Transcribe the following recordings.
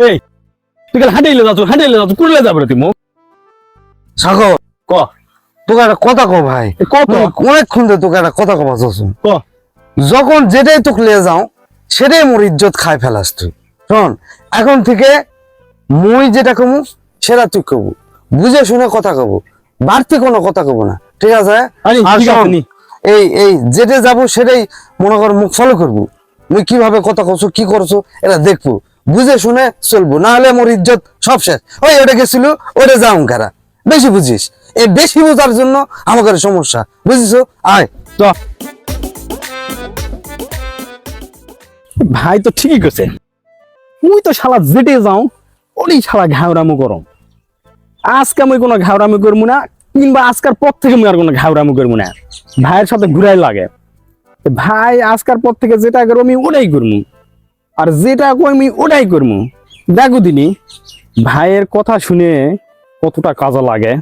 এই তুই কাল হাঁটাইলে যাচ্ছ কুড়লে যাবে তুই মুখ সাগর ক তোকে একটা কথা কো ভাই, কত অনেকক্ষণ ধরে তোকে একটা কথা কবা চলছুন। ক যখন যেটাই তোকে লিয়ে যাও সেটাই মোর ইজ্জত খাই ফেলাস তুই। শোন, এখন থেকে মুই যেটা কমু সেটা তুই কবু, বুঝে শুনে কথা কব, বাড়তি কোনো কথা কব না, ঠিক আছে? আরে আর ঠিক আছে শোন, নি। এই যেটা যাবো সেটাই মনে কর মুখ ফলো করবো, মুই কিভাবে কথা কছো কি করছো এটা দেখবো, বুঝে শুনে চলবো, না হলে মোর ইজ্জত সব শেষ। ওই ওটা গেছিল ওটা যাও কারা, বেশি বুঝিস, এই বেশি বোঝার জন্য আমাদের সমস্যা, বুঝিস? আয় তো ভাই তো ঠিকই কইছে, মুই তো শালা যেটে যাও ওরই শালা ঘাওরামু গরম। আজকে আমি কোনো ঘাওরামু করবো না, কিংবা আজকের পর থেকে আমি আর কোনো ঘাওরামু করবো না। ভাইয়ের সাথে ঘুরাই লাগে, ভাই আজকের পর থেকে যেটা করবো আমি ওটাই করবো, আর যেটা কই আমি ওটাই করবো। দেখো দিনি ভাইয়ের কথা শুনে কতটা কাজে লাগে।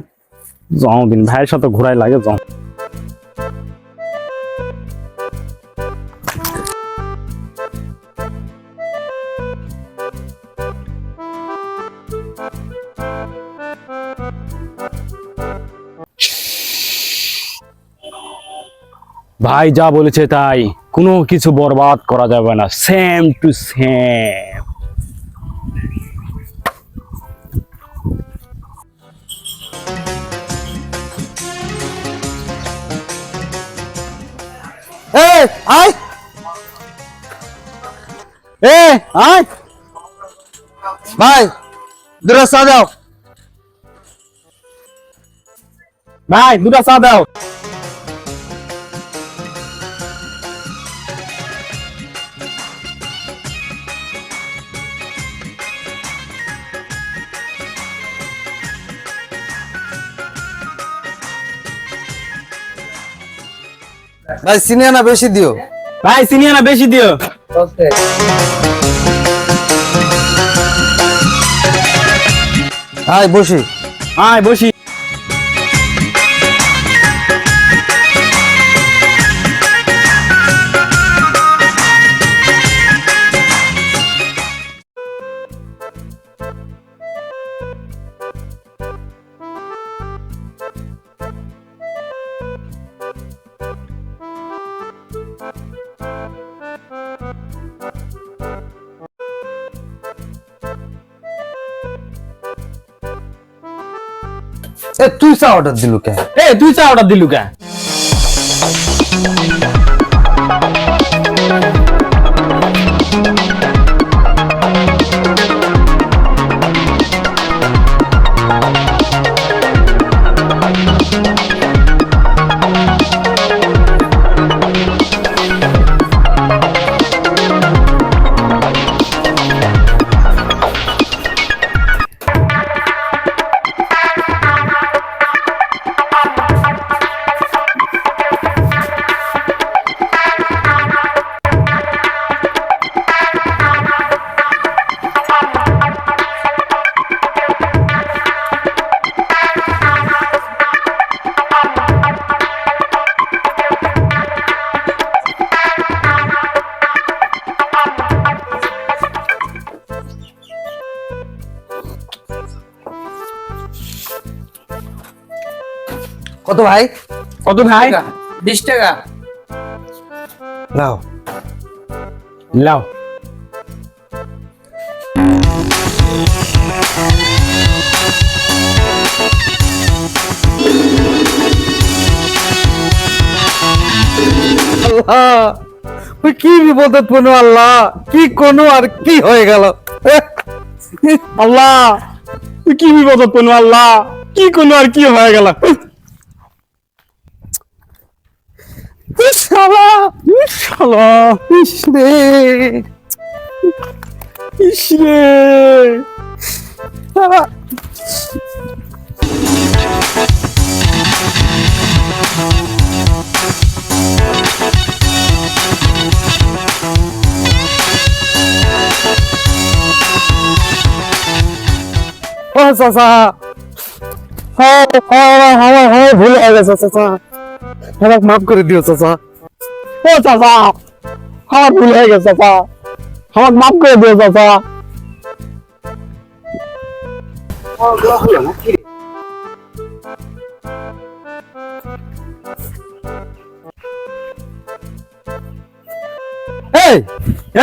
যাও দিন ভাইয়ের সাথে ঘুরাই লাগে যাও। ভাই যা বলেছে তাই, কোনো কিছু বরবাদ করা যাবে না, সেম টু সেম। এই আয় আয় ভাই, দুটা চা দাও। ভাই দুটা চা দাও। ভাই চিনি না বেশি দিও। ভাই চিনি না বেশি দিও। আয় বসি। আয় বসি। তুই চা অর্ডার দিলু কে? তুই চা অর্ডার দিলু কে? কত ভাই? কত ভাই? 20 টাকা। নাও। লাও। আল্লাহ, ওই কি বিপদে পড়লো আল্লাহ, কি কোনো আর কি হয়ে গেল আল্লাহ তুই কি বিপদ পড়লো, আল্লাহ কি কোনো আর কি হয়ে গেল। শালা শালা ইসরে ইসরে শালা। ও চাচা, আমার ভুল হয়ে গেছে চাচা, আমাকে মাফ করে দিও চাচা। ও চাচা আমার ভুল হয়ে গেছে চাচা, আমাকে মাফ করে দিও চাচা। এই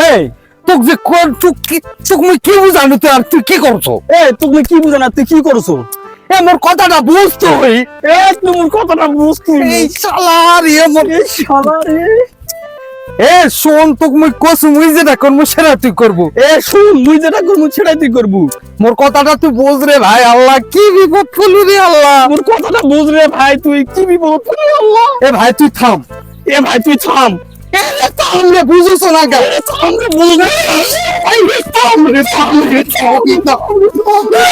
এই তোকে যে কোন তুই মুই কি বুঝানো তুই আর তুই কি করছো? এই তুমি কি বুঝো না, তুই কি করছো? এ মোর কথাটা বুঝতো এই তুমি কথাটা বুঝতে এই শালার মোর শালা রে। শোন তোকে মুই কসু মুই যেটা করবো সেটা তুই করবো। শুন মুই যেটা করবো সেটাই তুই করবো। মোর কথাটা তুই বুঝ রে ভাই, আল্লাহ কি বিপদ ফুলু রে আল্লাহ। মোর কথাটা বুঝ রে ভাই, তুই কি বিপদ করলি আল্লাহ। ভাই তুই থাম, ভাই তুই থাম। থাম রে, বুঝছো না গা? থাম রে, বুঝ রে। থাম রে, থাম রে, থাম রে, থাম রে।